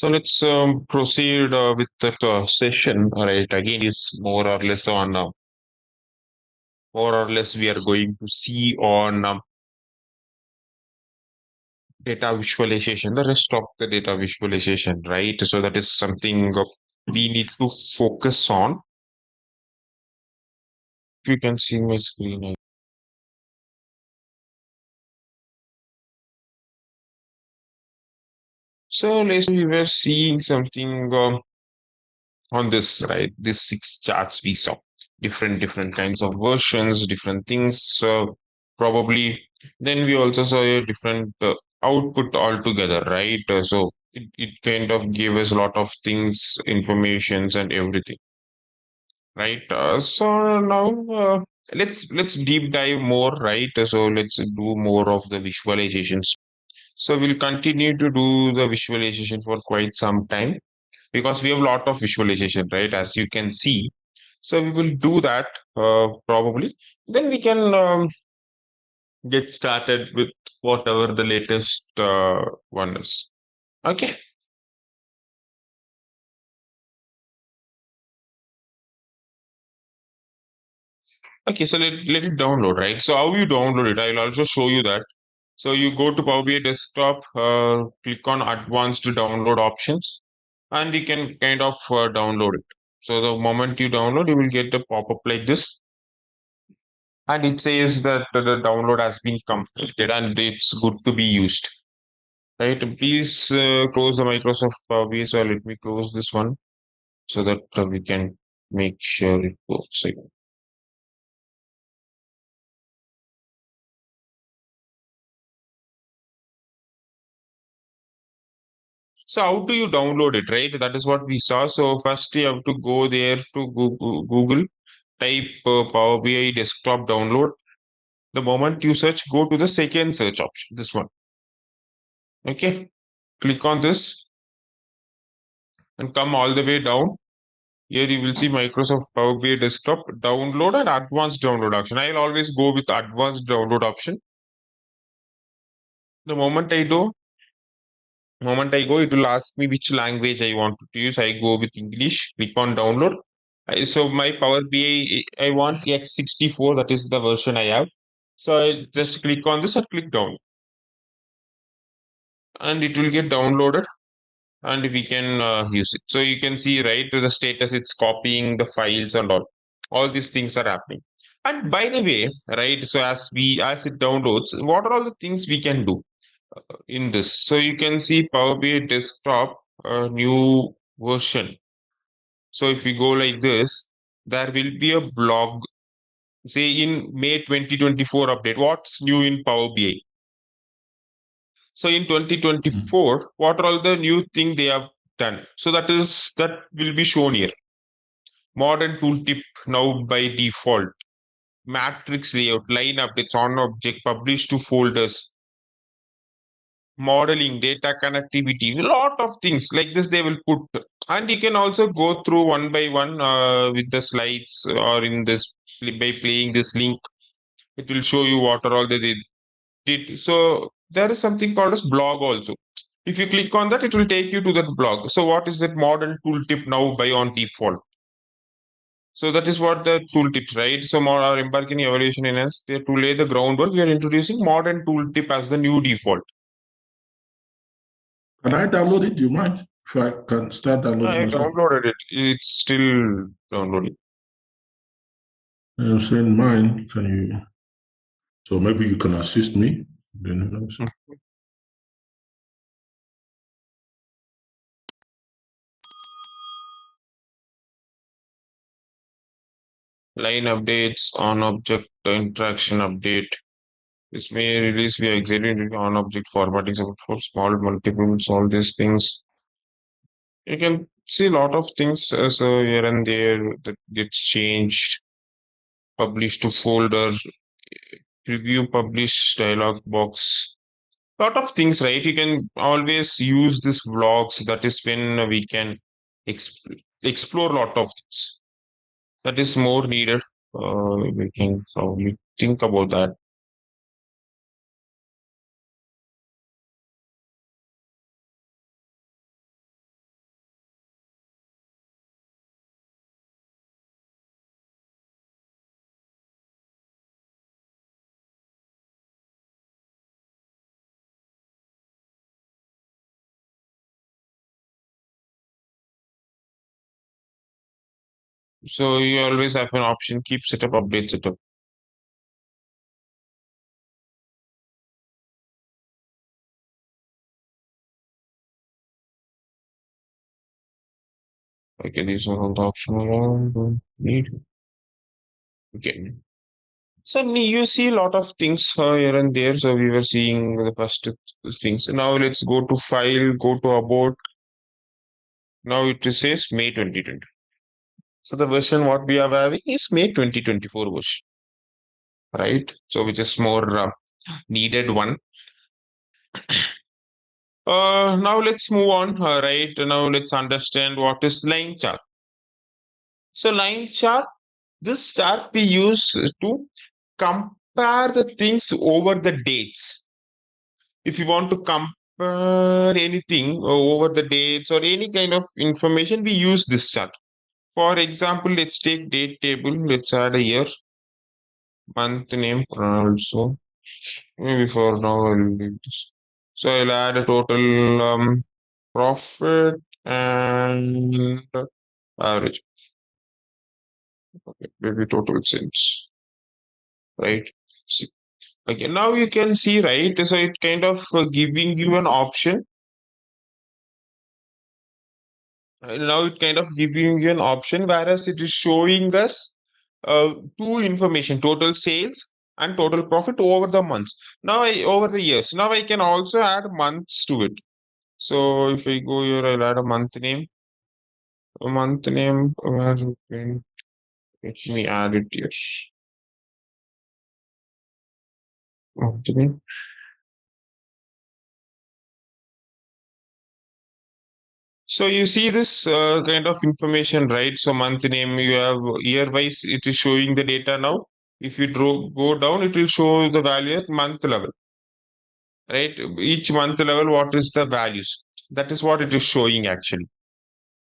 So let's proceed with the session. All right, again is more or less we are going to see on data visualization, the rest of the data visualization, right? So that is something we need to focus on. If you can see my screen. So let's we were seeing something on this, right? These six charts we saw, different kinds of versions, different things. Probably then we also saw a different output altogether, right? So it kind of gave us a lot of things, informations, and everything, right? So now let's deep dive more, right? So let's do more of the visualizations. So we'll continue to do the visualization for quite some time because we have a lot of visualization, right? As you can see. So we will do that probably. Then we can get started with whatever the latest one is. Okay. Okay. So let it download, right? So how you download it, I'll also show you that. So you go to Power BI desktop, click on advanced download options, and you can kind of download it. So the moment you download, you will get a pop-up like this, and it says that the download has been completed and it's good to be used. Right? Please close the Microsoft Power BI. So let me close this one so that we can make sure it works again. So how do you download it, right? That is what we saw. So first you have to go there to Google, type Power BI desktop download. The moment you search, go to the second search option, this one. Okay, click on this and come all the way down. Here you will see Microsoft Power BI desktop download and advanced download option. I'll always go with advanced download option. The moment I go, it will ask me which language I want to use. I go with English, click on download. So my Power BI, I want X64, that is the version I have. So I just click on this and click down. And it will get downloaded and we can use it. So you can see right to the status, it's copying the files and all these things are happening. And by the way, right, so as it downloads, what are all the things we can do in this? So you can see Power BI desktop new version. So if we go like this, there will be a blog, say in May 2024 update, what's new in Power BI. So in 2024, what are all the new thing they have done? So that will be shown here. Modern tooltip now by default. Matrix layout, line updates on object, publish to folders, modeling, data connectivity, a lot of things like this they will put. And you can also go through one by one with the slides or in this by playing this link. It will show you what are all they did. So there is something called as blog also. If you click on that, it will take you to that blog. So what is that modern tooltip now by on default? So that is what the tooltips, right? So more our embarking evaluation in us, there to lay the groundwork. We are introducing modern tooltip as the new default. Can I download it? Do you mind if I can start downloading? I downloaded it. It's still downloading. I'm saying mine. Can you? So maybe you can assist me. Then Line updates on object interaction update. This may release via executing on object formatting support for small multiples, all these things. You can see a lot of things so here and there that gets changed. Publish to folder, preview publish dialog box. Lot of things, right? You can always use this vlogs. That is when we can explore a lot of things. That is more needed. We can probably think about that. So you always have an option, keep setup, update setup. Okay, these are all the optional. Don't need. Okay. So you see a lot of things here and there. So we were seeing the first things. Now let's go to file, go to about. Now it says May 2020. So the version what we are having is May 2024 version, right? So which is more needed one. Now let's move on, right? Now let's understand what is line chart. So line chart, this chart we use to compare the things over the dates. If you want to compare anything over the dates or any kind of information, we use this chart. For example, let's take date table. Let's add a year, month name also. Maybe for now I'll leave this. So I'll add a total profit and average. Okay, maybe total sales, right? See, okay, now you can see, right? So it kind of giving you an option. Now it kind of giving you an option, whereas it is showing us two information: total sales and total profit over the months. Now over the years. Now I can also add months to it. So if I go here, I'll add a month name. A month name. Where let me add it here. Month name. So you see this kind of information, right? So month name, you have year wise, it is showing the data now. If you go down, it will show the value at month level, right? Each month level, what is the values? That is what it is showing actually.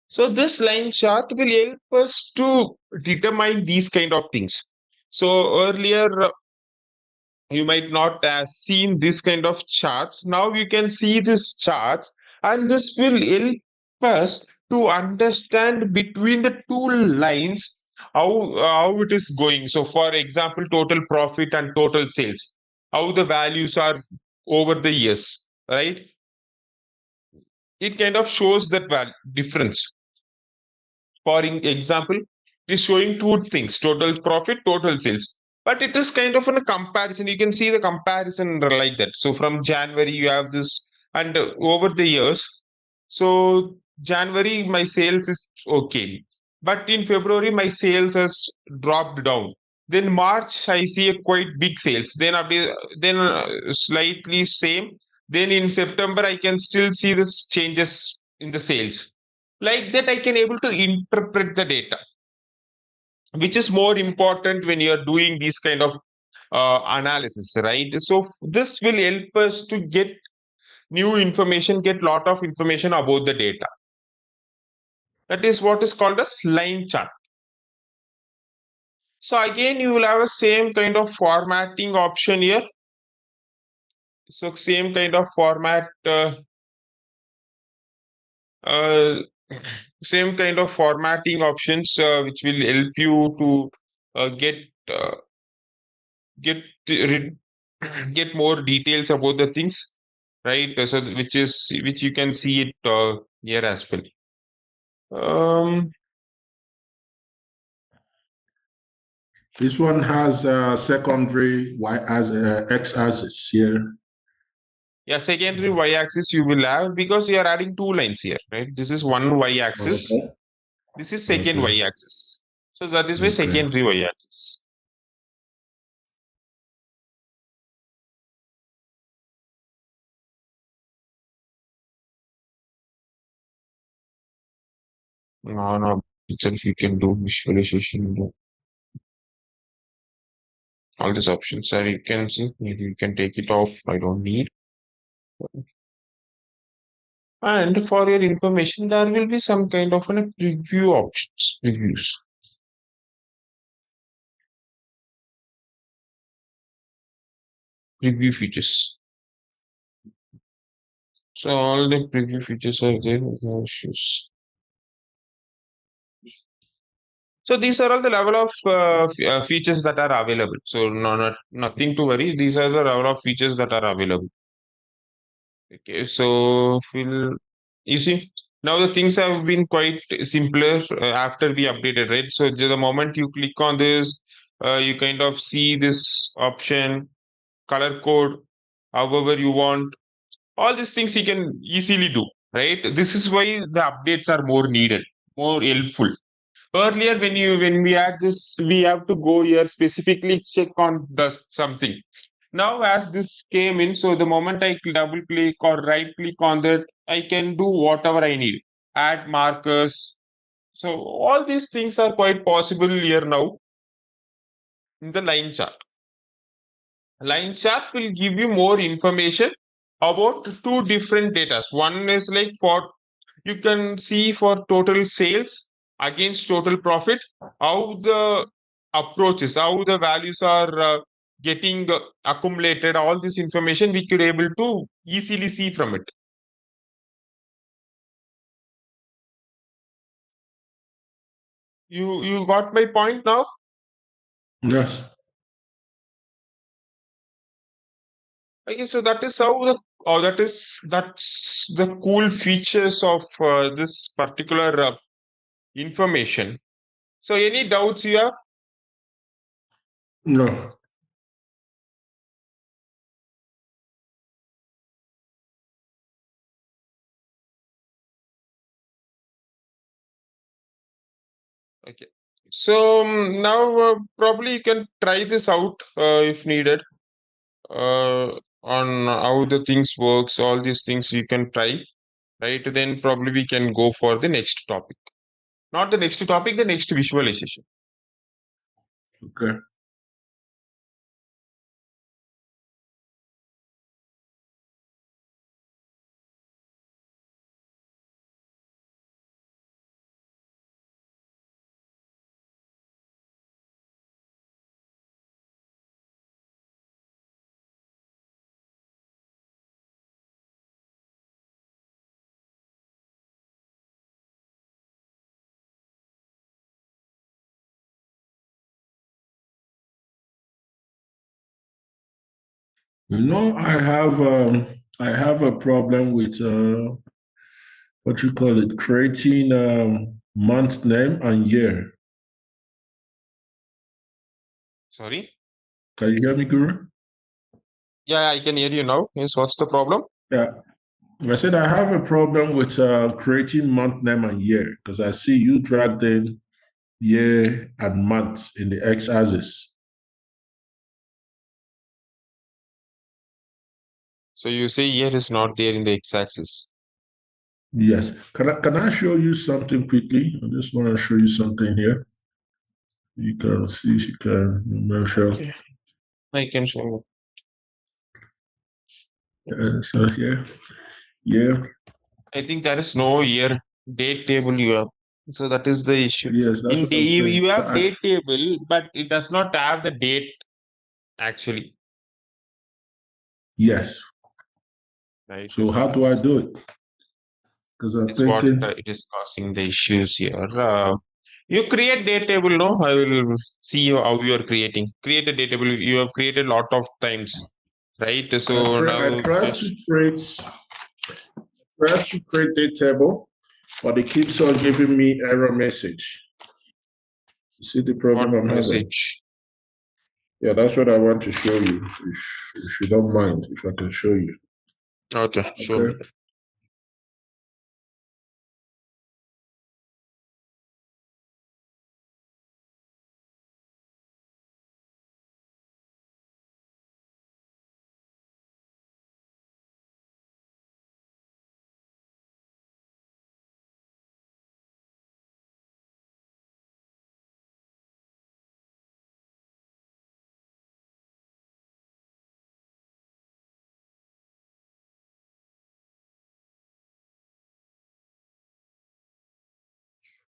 So this line chart will help us to determine these kind of things. So earlier, you might not have seen this kind of charts. Now you can see this charts, and this will help us to understand between the two lines how it is going. So for example, total profit and total sales, how the values are over the years, right? It kind of shows that difference. For example, it is showing two things: total profit, total sales. But it is kind of in a comparison. You can see the comparison like that. So from January, you have this, and over the years. So January, my sales is okay. But in February, my sales has dropped down. Then March, I see a quite big sales. Then slightly same. Then in September, I can still see this changes in the sales. Like that, I can able to interpret the data, which is more important when you are doing these kind of analysis, right? So this will help us to get new information, get lot of information about the data. That is what is called as line chart. So again, you will have a same kind of formatting option here. So same kind of format, uh, same kind of formatting options, which will help you to get uh, get get more details about the things, right? So which you can see it here as well. Um, This one has secondary y as x-axis here. yeah, secondary y-axis you will have because you are adding two lines here, right? This is one y-axis. Okay. This is second Okay. y-axis. So that is why Okay. secondary y-axis. No, itself you can do visualization, do all these options. So you can see, maybe you can take it off. I don't need. And for your information, there will be some kind of a preview options, previews, preview features. So all the preview features are there, no issues. So these are all the level of features that are available. So nothing to worry. These are the level of features that are available. Okay, so we'll, you see, now the things have been quite simpler after we updated, right? So the moment you click on this, you kind of see this option, color code, however you want. All these things you can easily do, right? This is why the updates are more needed, more helpful. Earlier, when we had this, we have to go here specifically check on the something. Now, as this came in, so the moment I double click or right click on that, I can do whatever I need. Add markers. So all these things are quite possible here now in the line chart. Line chart will give you more information about two different data. One is like for, you can see for total sales against total profit, how the approaches, how the values are getting accumulated. All this information we could able to easily see from it. You got my point now? Yes. Okay, so that is how the, that's the cool features of this particular information. So any doubts you have? No. Okay. So now probably you can try this out if needed, on how the things works. All these things you can try, right? Then probably we can go for the next topic. Not the next topic, the next visualization. Okay. I have a problem with what you call it, creating month name and year. Sorry. Can you hear me, Guru? Yeah, I can hear you now. Yes, what's the problem? Yeah. I said I have a problem with creating month name and year because I see you dragged in year and month in the x-axis. So you say year is not there in the x-axis. Yes. Can I show you something quickly? I just want to show you something here. You can see if you can measure. Okay, I can show you. So here, yeah, I think there is no year date table you have. So that is the issue. yes, that's In what day I'm you saying. you have date table, but it does not have the date actually, Yes. right? So So how do I that's do it? Because I'm is what thinking, it is causing the issues here. You create date table, no? I will see you how you are creating. Create a date table. You have created a lot of times, right? So I now tried just to create a table, but it keeps on giving me error message. You see the problem what I'm having? message? Yeah, that's what I want to show you. If you don't mind, if I can show you. Okay, show Okay. me.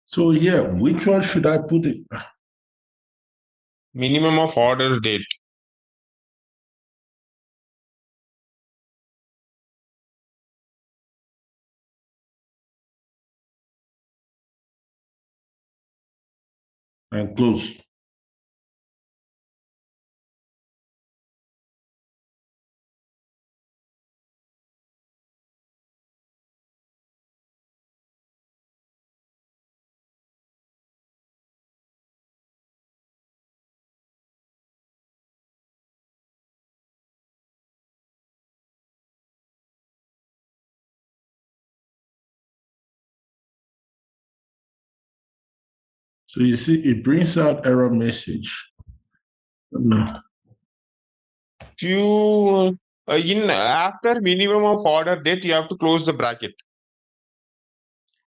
So yeah, which one should I put it? Minimum of order date. and close. So you see, it brings out error message. No. You in after minimum of order date, you have to close the bracket.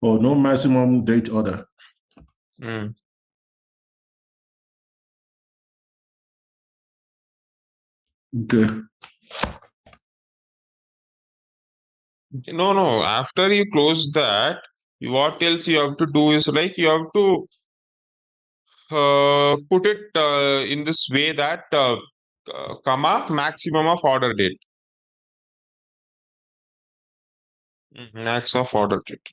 Oh, no maximum date order. Mm. Okay. No. After you close that, what else you have to do is like you have to put it in this way that comma maximum of order date. Max of order date.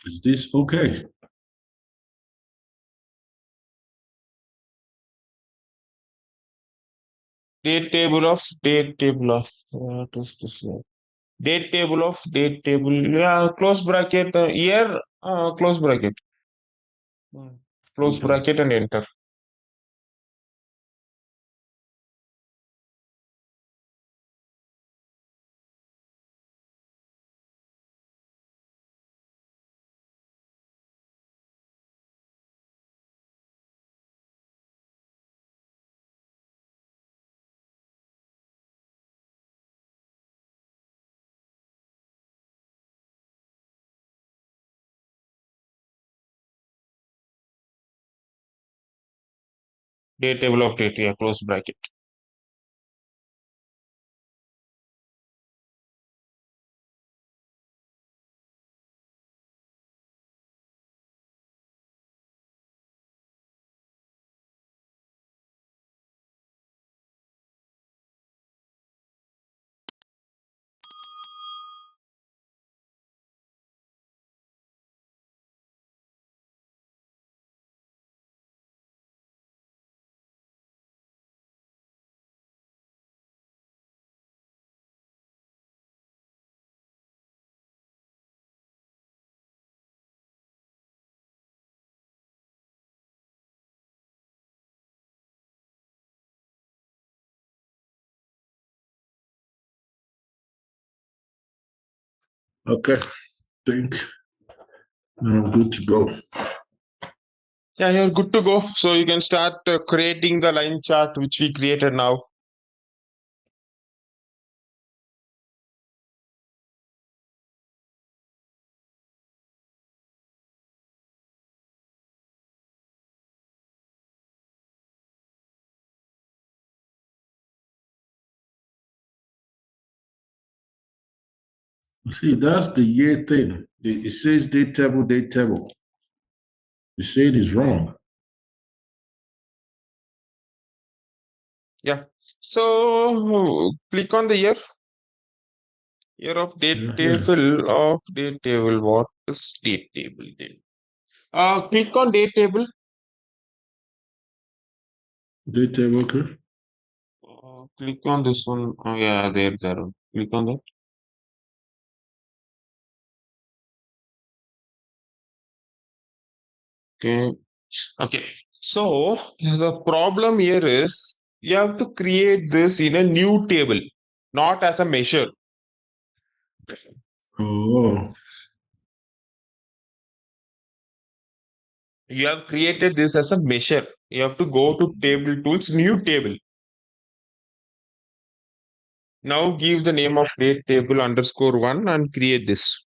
Is this okay? Date table of what is this? Date table of date table. Yeah, close bracket year. Close bracket. Close Okay. bracket and enter. Date table of date. Yeah, close bracket. Okay. Think I'm good to go. Yeah, you're good to go. So you can start creating the line chart which we created now. See, that's the year thing. It says date table, date table. You say it is wrong. Yeah. So click on the year. Year of date Yeah, yeah. table of date table. What is date table then? Click on date table. Date table, okay. Click on this one. Oh, yeah, there. Click on that. Okay. Okay. So the problem here is you have to create this in a new table, not as a measure. Oh, You have created this as a measure. You have to go to table tools, new table. Now give the name of date table underscore one and create this.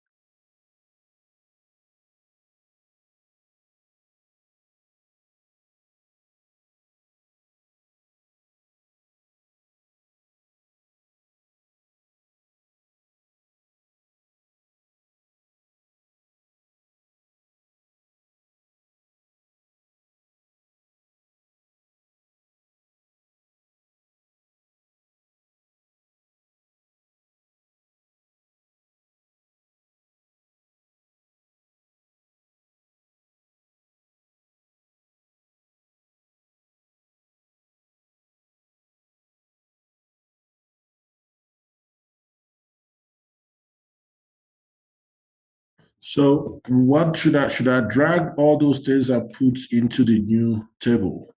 so what should I drag all those things I put into the new table?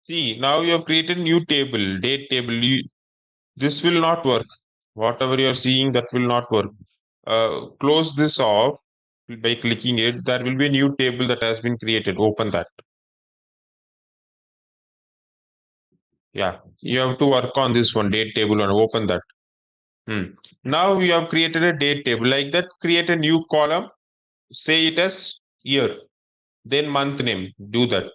See, now you have created new table, date table. This will not work. Whatever you are seeing, that will not work. Close this off by clicking it. There will be a new table that has been created. Open that. Yeah, you have to work on this one, date table, and open that. Now you have created a date table like that. Create a new column. Say it as year, then month name. Do that.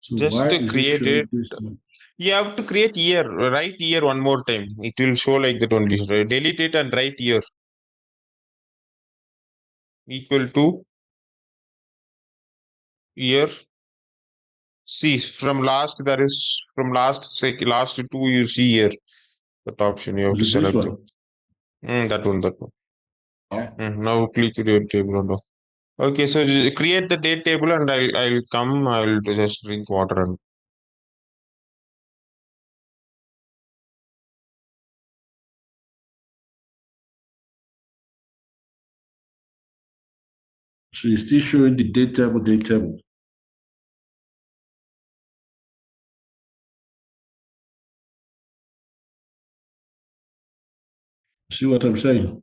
So Just why to is it create showing it, this one? you have to create year. Write year one more time. It will show like that only. Delete it and write year equal to year. See, from last there is from last two you see here that option you have Is to it this select it. one? That one. Oh, Now click date table on the. Okay, so create the date table and I'll come. I'll just drink water and so it's still showing the date table, date table. See what I'm saying?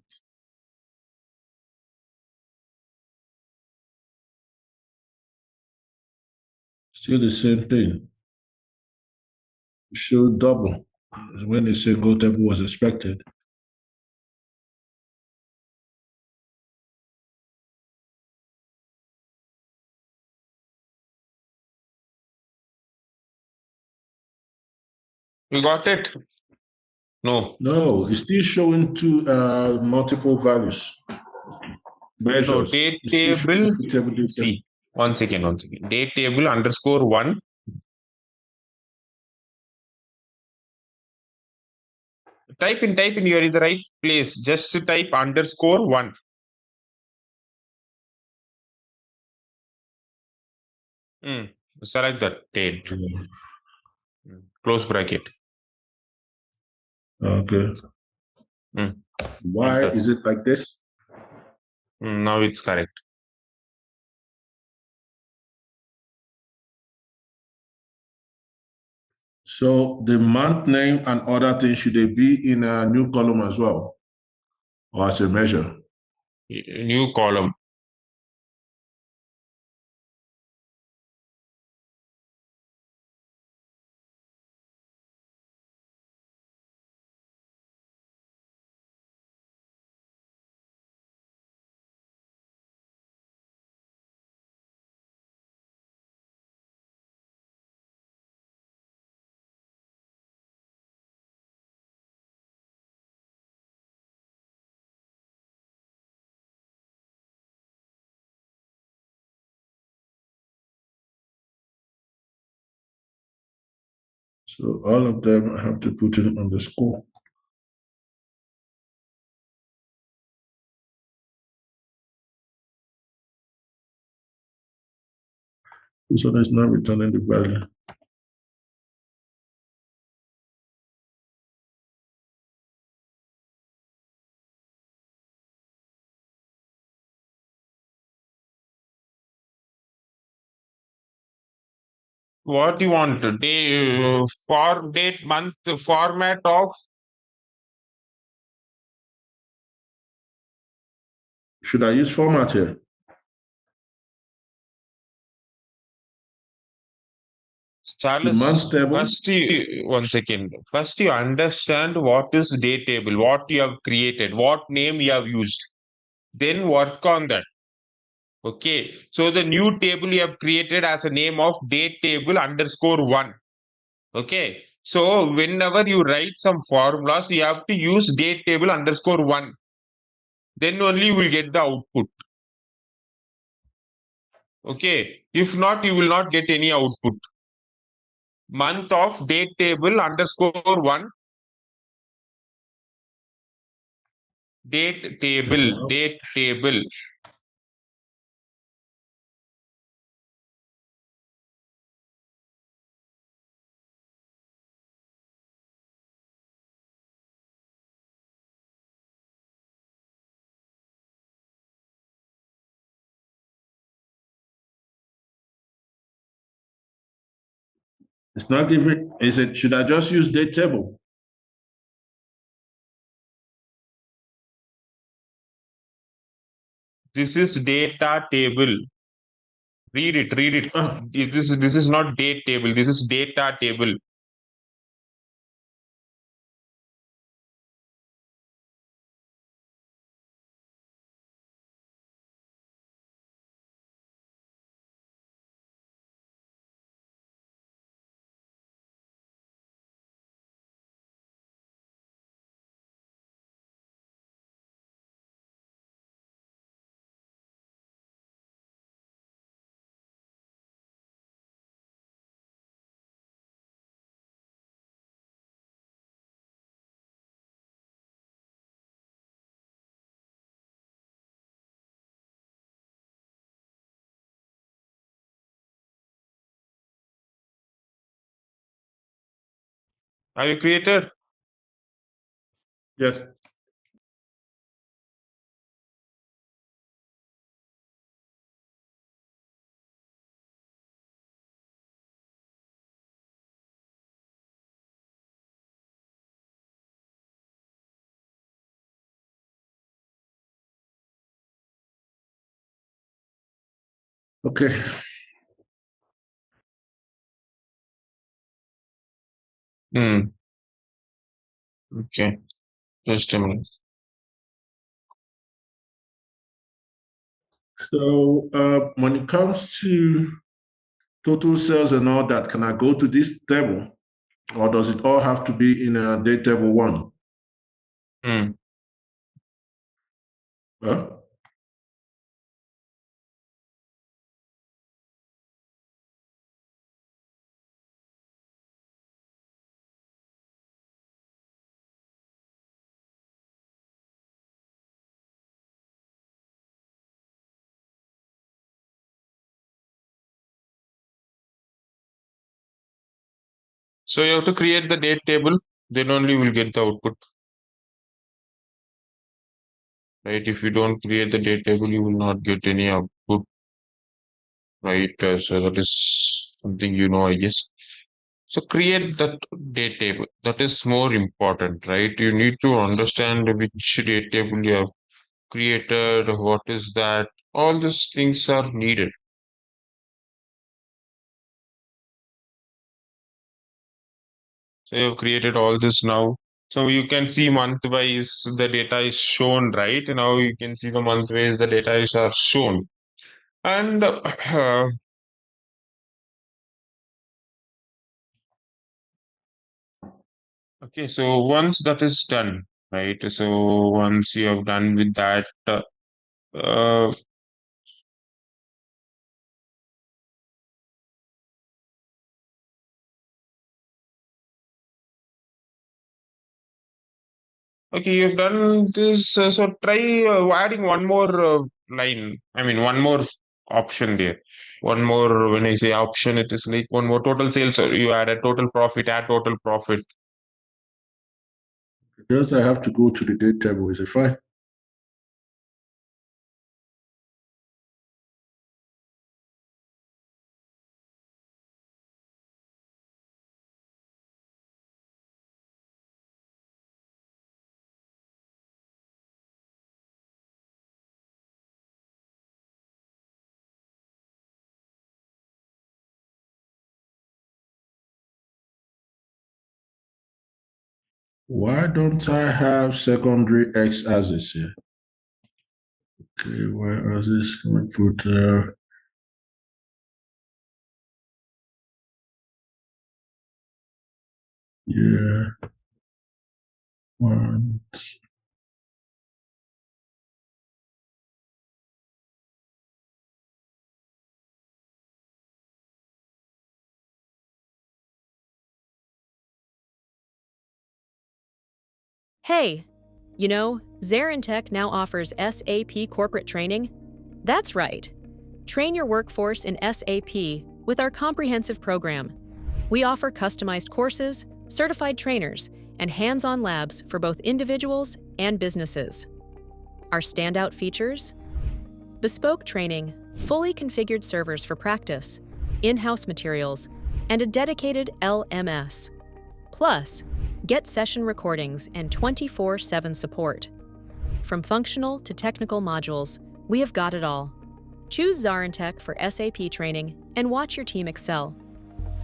Still the same thing. Show double when a single table was expected. you got it. No, No, it's still showing two multiple values, no measures. date It's still showing table. date table, date table. See, one second. Date table underscore one. Type in. You are in the right place. Just type underscore one. Mm. Select that date. Close bracket. Okay. Mm. Why Enter. is it like this? Now it's correct. So the month name and other things, should they be in a new column as well, or as a measure? New column. So all of them I have to put in underscore. This one is not returning the value. What do you want? Day, for date, month, format of Should I use format here? The month Charles. table. First, one second. First, you understand what is date table, what you have created, what name you have used. Then work on that. Okay. So the new table you have created as a name of date table underscore one. Okay. So whenever you write some formulas, you have to use date table underscore one. Then only you will get the output. Okay. If not, you will not get any output. Month of date table underscore one. Date Doesn't table. help. Date table. It's not giving. Is it? Should I just use date table? This is data table. Read it. Read it. Ah, This is not date table. This is data table. Have you created? yes. Okay. Hmm. Okay. Just a minute. So when it comes to total sales and all that, can I go to this table, or does it all have to be in a date table one? Hmm. Huh? So you have to create the date table. Then only you will get the output. Right? If you don't create the date table, you will not get any output. Right? So that is something you know, I guess. So create that date table. That is more important, right? You need to understand which date table you have created, what is that. All these things are needed. So you have created all this now. So you can see month wise the data is shown, right? Now you can see the month wise the data is are shown. And okay, so once that is done, right? So once you have done with that, uh, Okay, you've done this. So try adding one more line. I mean, one more option there. One more, when I say option, it is like one more total sales. Or you add a total profit, add total profit. Just I have to go to the date table. Is it fine? Why don't I have secondary X axis here? Okay, where is this? Can we put yeah, one. Hey, you know, ZaranTech now offers SAP corporate training. That's right. Train your workforce in SAP with our comprehensive program. We offer customized courses, certified trainers, and hands-on labs for both individuals and businesses. Our standout features: bespoke training, fully configured servers for practice, in-house materials, and a dedicated LMS. Plus, get session recordings and 24/7 support. From functional to technical modules, we have got it all. Choose ZaranTech for SAP training and watch your team excel.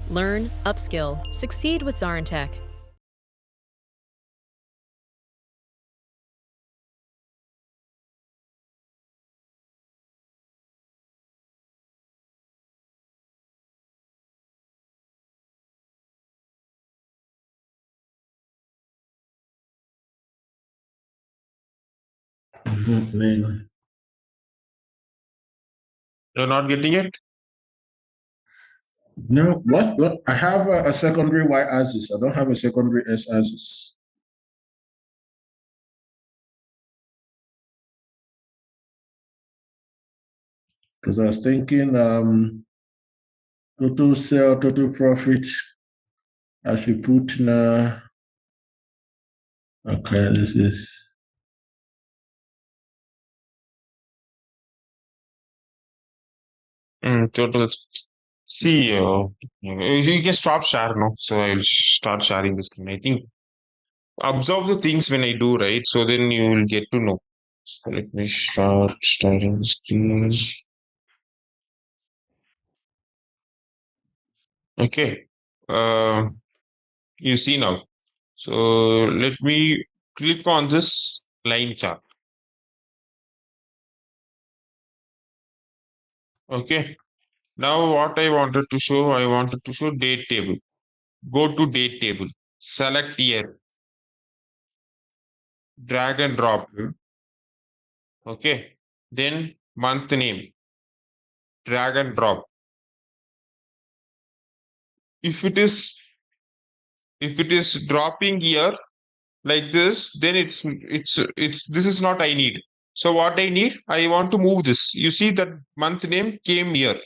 Learn, upskill, succeed with ZaranTech. Mhm. You're not getting it? No, what? I have a secondary Y axis. I don't have a secondary S axis. Because I was thinking total sale, total profit. I should put okay, this is Total. See, you can stop share now. So I'll start sharing the screen. I think observe the things when I do, right? So then you will get to know. So let me start sharing the screen. Okay. Uh, you see now. So let me click on this line chart. Okay. Now what I wanted to show date table. Go to date table. Select year. Drag and drop. okay. Okay. Then month name. Drag and drop. If it is if it is dropping here like this, then it's this is not I need. So what I need, I want to move this. You see that month name came here.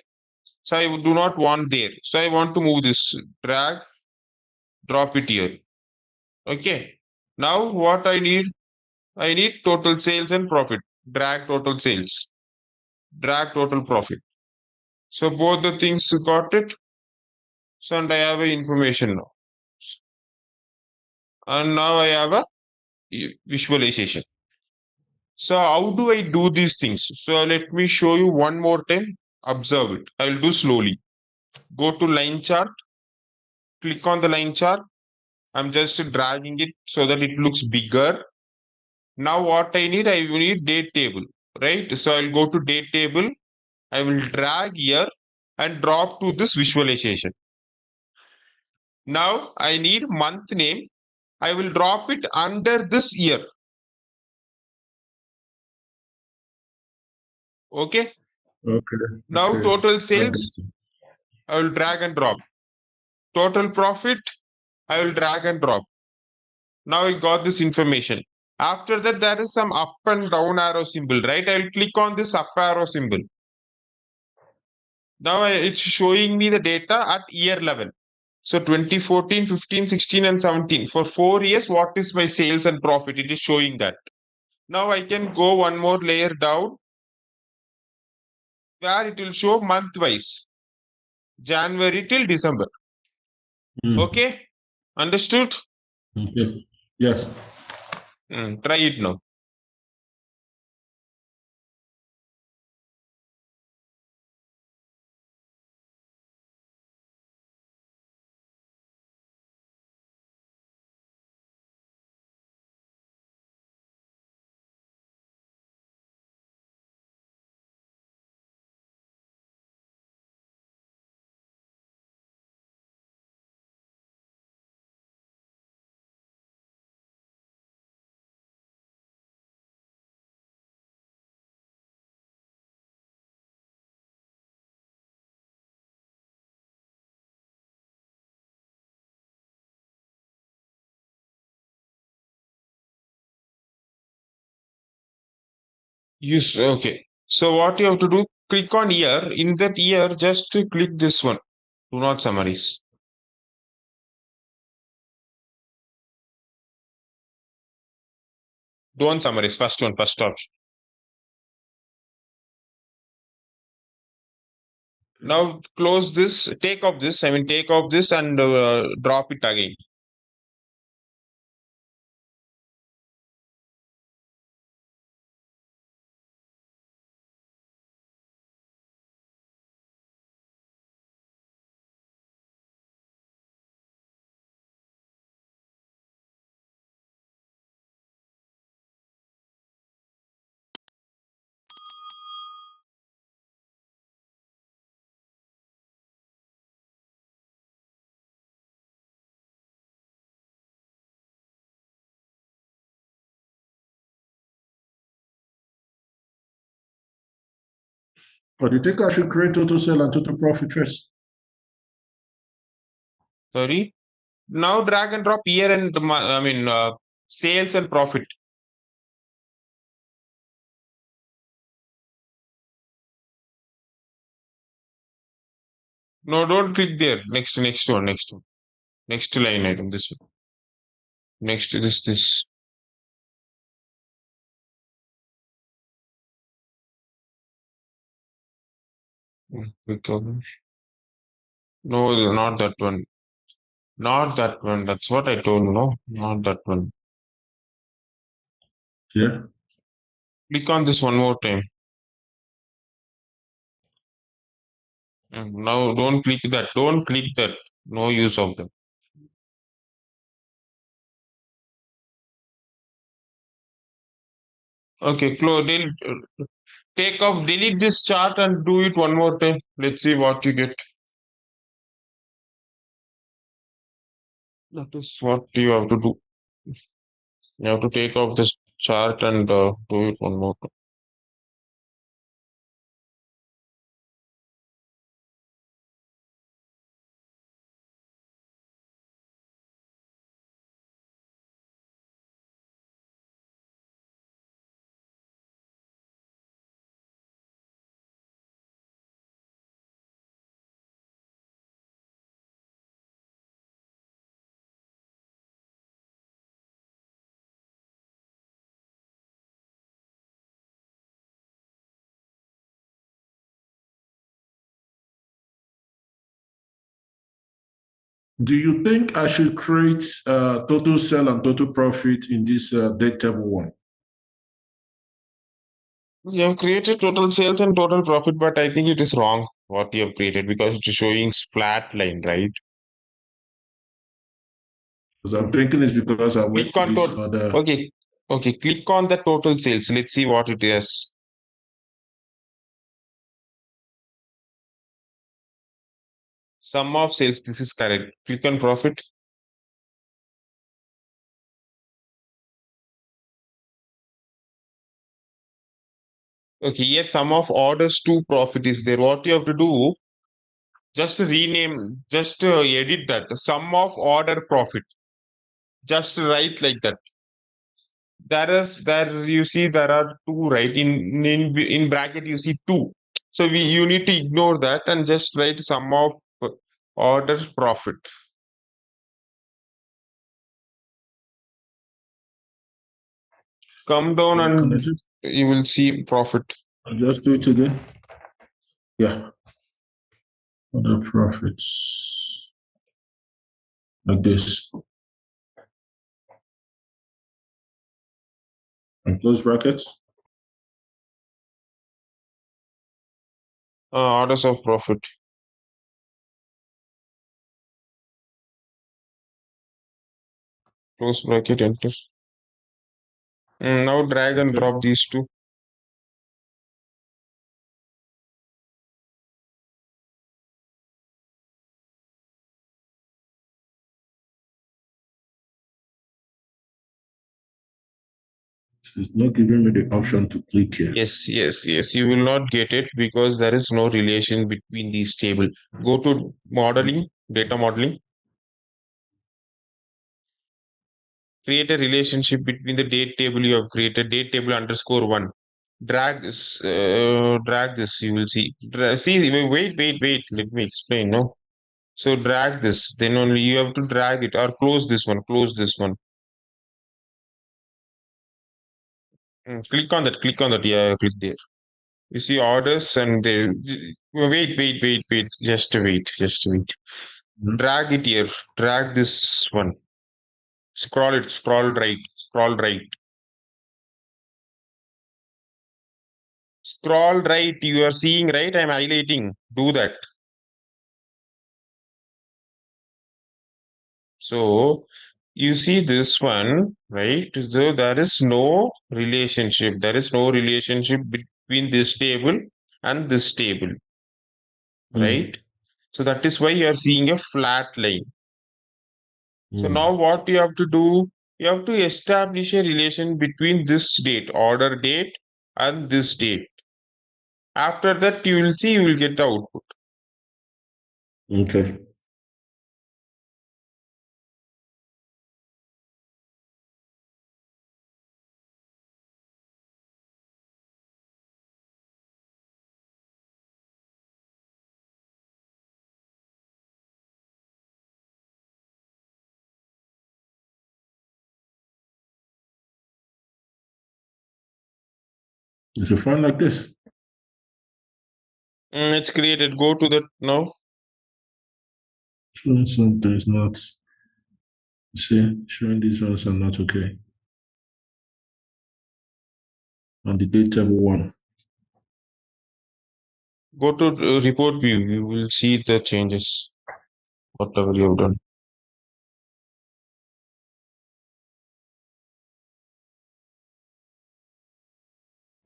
So I do not want there. So I want to move this. Drag, drop it here. Okay. Now what I need total sales and profit. Drag total sales. Drag total profit. So both the things got it. So and I have a information now. And now I have a visualization. So how do I do these things? So let me show you one more time. Observe it. I'll do slowly. Go to line chart. Click on the line chart. I'm just dragging it so that it looks bigger. Now what I need date table, right? So I'll go to date table. I will drag here and drop to this visualization. Now I need month name. I will drop it under this year. Okay. Okay, Now okay. total I sales, get it. I will drag and drop. Total profit, I will drag and drop. Now I got this information. After that, there is some up and down arrow symbol, right? I'll click on this up arrow symbol. Now it's showing me the data at year level. So 2014, 15, 16, and 17. For 4 years, what is my sales and profit? It is showing that. Now I can go one more layer down where it will show month wise, January till December. Okay, understood? Okay. Yes. Try it now. Yes, okay. So what you have to do, click on year. In that year, just to click this one. Do not summarize. Don't summarize. First one, first option. Now close this, take off this, take off this and drop it again. But you think I should create total sale and total profit first? Sorry. Now drag and drop year and sales and profit. No, don't click there. Next one, next one. Next line item, this one. Next to this. Click on. No, not that one. Not that one. That's what I told you, no? Not that one. Yeah. Click on this one more time. Now don't click that. Don't click that. No use of them. Okay, take off, delete this chart and do it one more time. Let's see what you get. That is what you have to do. You have to take off this chart and do it one more time. Do you think I should create total sale and total profit in this date table one? You have created total sales and total profit, but I think it is wrong what you have created because it is showing flat line, right? Because I'm thinking it's because I went Click to on this total. other. Okay, click on the total sales. Let's see what it is. Sum of sales, this is correct. Click on profit. Okay, here sum of orders to profit is there. What you have to do, just rename, just edit that. Sum of order profit. Just write like that. there you see there are two, right? In bracket you see two. So you need to ignore that and just write sum of order profit. Come down and you will see profit. I'll just do it again. Yeah. Other profits. Like this. And close brackets. Orders of profit. Close bracket, enter. Now drag and drop these two. It's not giving me the option to click here. Yes. You will not get it because there is no relation between these tables. Go to modeling, data modeling. Create a relationship between the date table you have created, date table underscore one. Drag this, you will see. Wait. Let me explain. No. So drag this, then only you have to drag it or close this one. Click on that. Yeah, click there. You see orders and wait. Just wait. Drag it here. Drag this one. Scroll right. Scroll right. You are seeing, right? I'm highlighting. Do that. So you see this one, right? So there is no relationship. There is no relationship between this table and this table, right? So that is why you are seeing a flat line. So now what you have to do, you have to establish a relation between this date, order date, and this date. After that, you will see you will get the output. Okay. Is it fine like this? It's created. Go to that now. Showing something is not. See, showing these ones are not okay. On the date table one. Go to report view. You will see the changes, whatever you have done.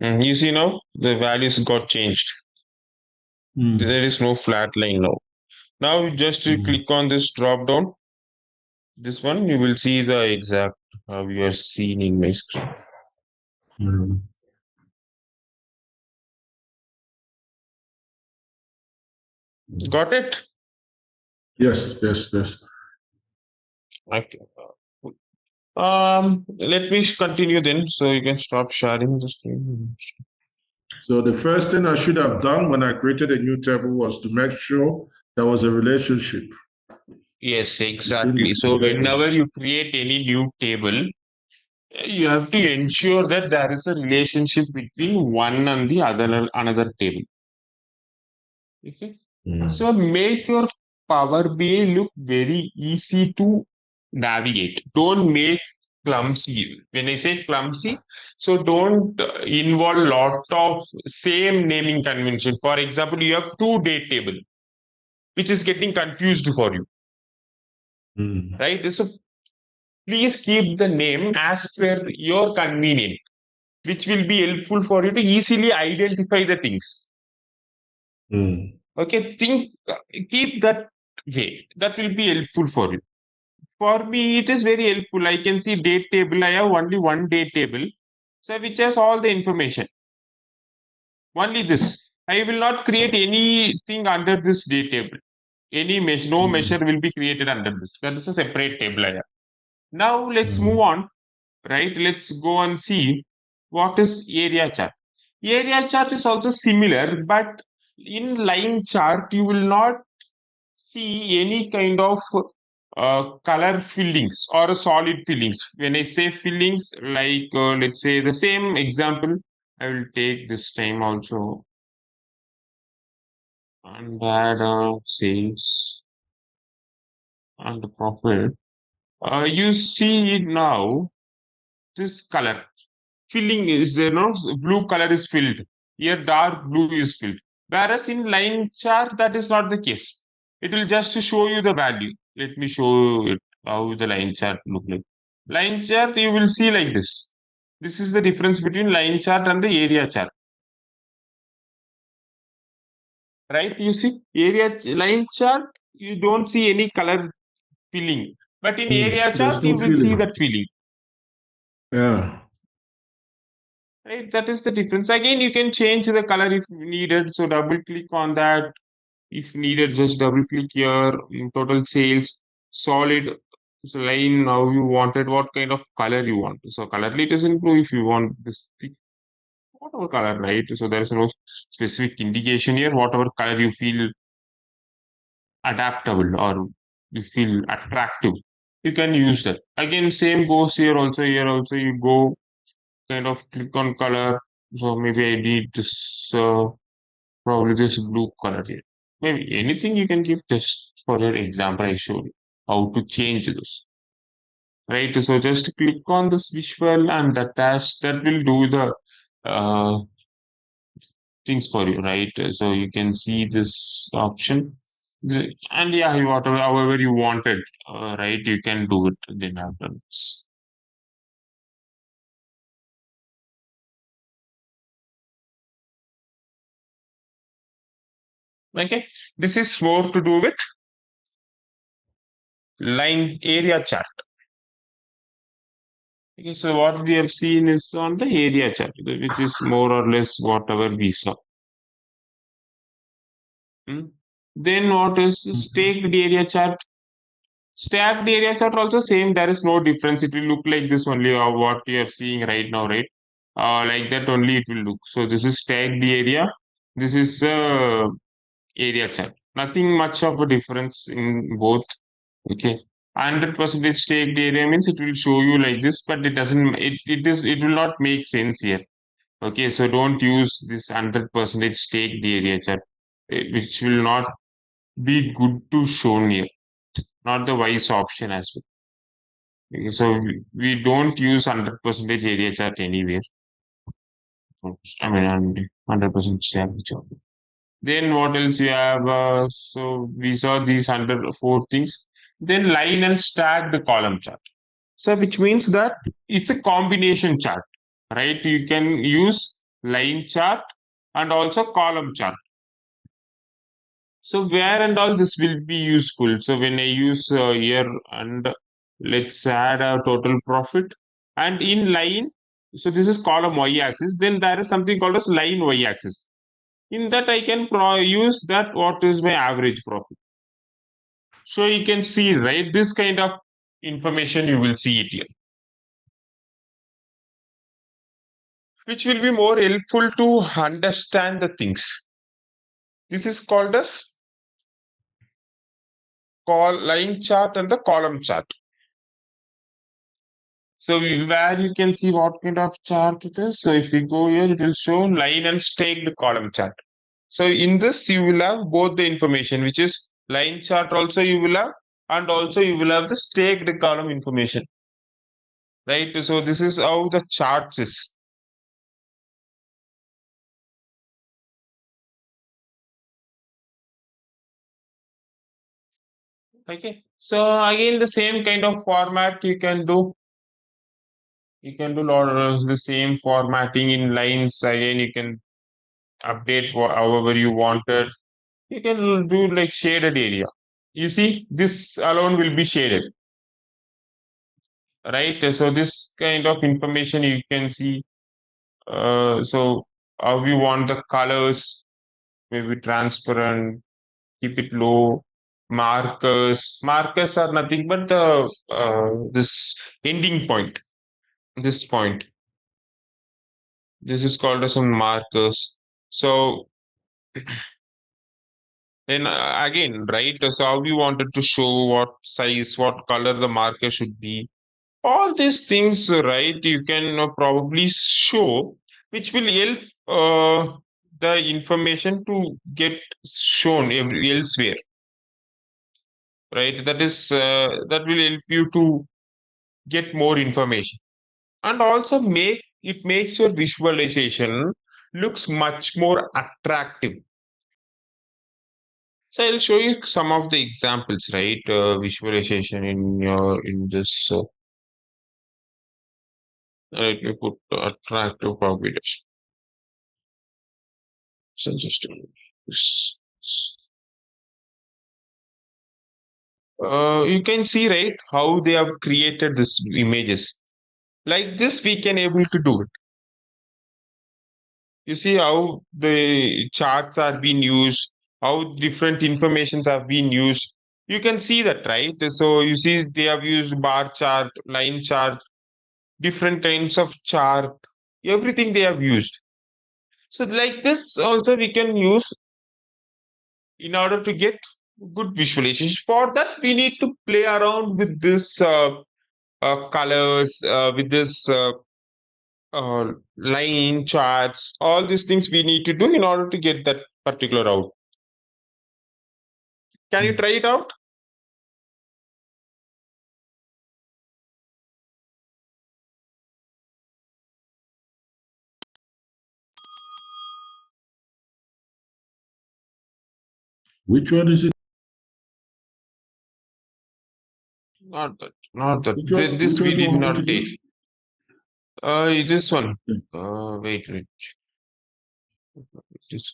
You see now the values got changed. There is no flat line now. Now just click on this drop down. This one you will see the exact how you are seeing in my screen. Got it? Yes. Okay. Let me continue then, so you can stop sharing the screen. So the first thing I should have done when I created a new table was to make sure there was a relationship. Yes, exactly. So whenever you create any new table, you have to ensure that there is a relationship between one and the another table. Okay. So make your Power BI look very easy to navigate. Don't make clumsy. When I say clumsy, so don't involve lot of same naming convention. For example, you have two date table, which is getting confused for you, right? So please keep the name as per your convenience, which will be helpful for you to easily identify the things. Okay, keep that way. That will be helpful for you. For me, it is very helpful. I can see date table. I have only one date table, so which has all the information. Only this. I will not create anything under this date table. No measure will be created under this. That is a separate table I have. Now let's move on. right? Let's go and see what is area chart. Area chart is also similar, but in line chart, you will not see any kind of color fillings or solid fillings. When I say fillings, like let's say the same example, I will take this time also and add sales and profit. You see now this color filling is there, no blue color is filled. Here dark blue is filled. Whereas in line chart, that is not the case. It will just show you the value. Let me show it how the line chart look like. Line chart you will see like this. This is the difference between line chart and the area chart. Right? You see line chart, you don't see any color filling. But in area There's chart, no you will see feeling. that filling. Yeah. Right? That is the difference. Again, you can change the color if needed. So double click on that. If needed, just double click here. Total sales, solid line. Now you wanted what kind of color you want. So color it is improve if you want this whatever color, right? So there is no specific indication here. Whatever color you feel adaptable or you feel attractive, you can use that. Again, same goes here also. Here also you go kind of click on color. So maybe I need this probably this blue color here. Maybe anything you can give just for your example. I showed you how to change this. Right. So just click on this visual and attach. That will do the uh, things for you, right? So you can see this option. And yeah, whatever, however you wanted, right? You can do it. Then after this. Okay, this is more to do with line area chart. Okay, so what we have seen is on the area chart, which is more or less whatever we saw. Hmm. Then what is staked area chart? Stacked area chart also same. There is no difference. It will look like this only, what you are seeing right now, right? Like that only it will look. So this is stacked area. This is area chart. Nothing much of a difference in both. Okay. 100% staked area means it will show you like this, but it doesn't. It will not make sense here. Okay, so don't use this 100% stake the area chart, which will not be good to show here, not the wise option as well. Okay, so we don't use 100% area chart anywhere. I mean, 100% share the job. Then what else we have? So we saw these under four things. Then line and stack the column chart. So which means that it's a combination chart, right? You can use line chart and also column chart. So where and all this will be useful. So when I use here and let's add a total profit and in line, so this is column y-axis, then there is something called as line y-axis. In that I can use that what is my average profit. So you can see, right, this kind of information you will see it here, which will be more helpful to understand the things. This is called as line chart and the column chart. So where you can see what kind of chart it is. So if we go here, it will show line and staked column chart. So in this, you will have both the information, which is line chart also you will have, and also you will have the staked column information. Right. So this is how the charts is. Okay. So again, the same kind of format you can do. You can do the same formatting in lines. Again, you can update however you wanted. You can do like shaded area. You see, this alone will be shaded, right? So this kind of information you can see. So how you want the colors, maybe transparent, keep it low. Markers are nothing but the this ending point. this point. This is called as some markers. So then again, right? So how we wanted to show what size, what color the marker should be. All these things, right? You can probably show, which will help the information to get shown elsewhere, right? That will help you to get more information, and also makes your visualization looks much more attractive. So I'll show you some of the examples, right? Visualization in this. Let me put attractive combination. So just you can see, right, how they have created this images. Like this, we can able to do it. You see how the charts are being used, how different informations have been used. You can see that, right? So you see they have used bar chart, line chart, different kinds of chart, everything they have used. So like this also we can use in order to get good visualization. For that, we need to play around with this colors, with this line charts, all these things we need to do in order to get that particular out. Can you try it out? Which one is it? Not that. Not that. Which This one we do you did want me to not take. do? This one. Yeah. Wait. This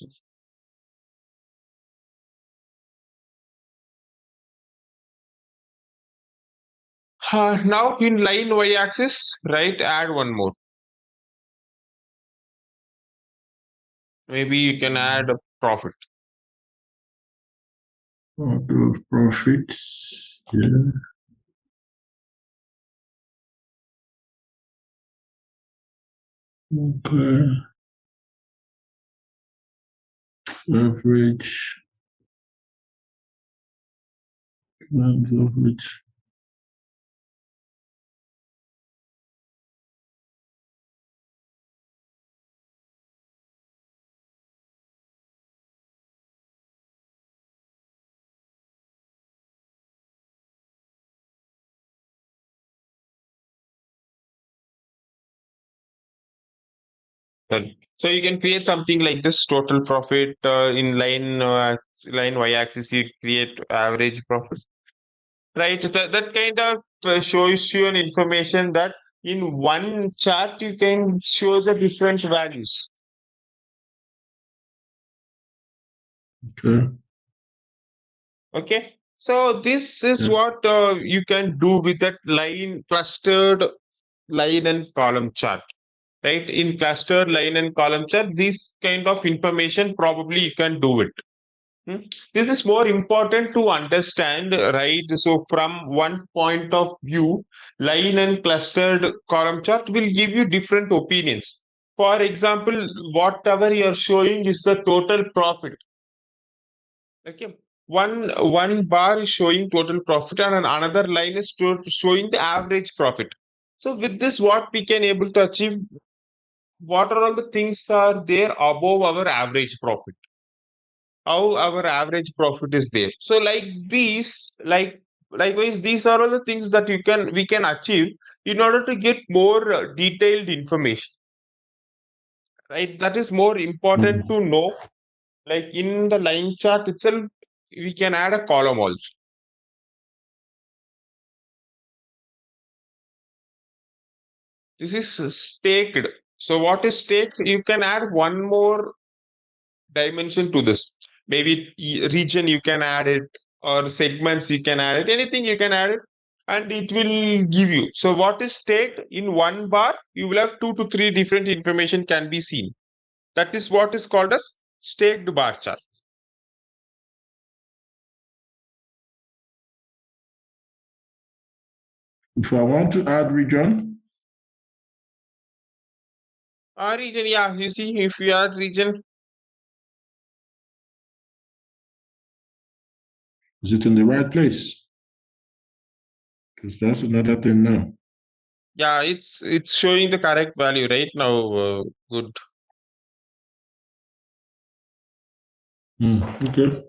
one. Now in line y-axis, right? Add one more. Maybe you can add a profit. Profit. Yeah. Okay. Average. Average. So you can create something like this: total profit in line y-axis. You create average profit, right? That kind of shows you an information that in one chart you can show the different values. Okay. Okay, so this is Yeah. what you can do with that line clustered line and column chart. Right, in clustered line and column chart, this kind of information probably you can do it. This is more important to understand, right? So from one point of view, line and clustered column chart will give you different opinions. For example, whatever you're showing is the total profit. Okay, one bar is showing total profit and another line is showing the average profit. So with this, what we can able to achieve, what are all the things are there above our average profit, how our average profit is there. So like these, likewise, these are all the things that we can achieve in order to get more detailed information, right? That is more important Mm. to know. Like in the line chart itself, we can add a column also. This is staked. So what is staked? You can add one more dimension to this. Maybe region you can add it, or segments you can add it, anything you can add it, and it will give you. So what is staked in one bar, you will have 2 to 3 different information can be seen. That is what is called as staked bar chart. If I want to add region, Region, yeah, you see, if you add region, Is it in the right place? Because that's another thing now. yeah, it's showing the correct value right now. Good. Okay.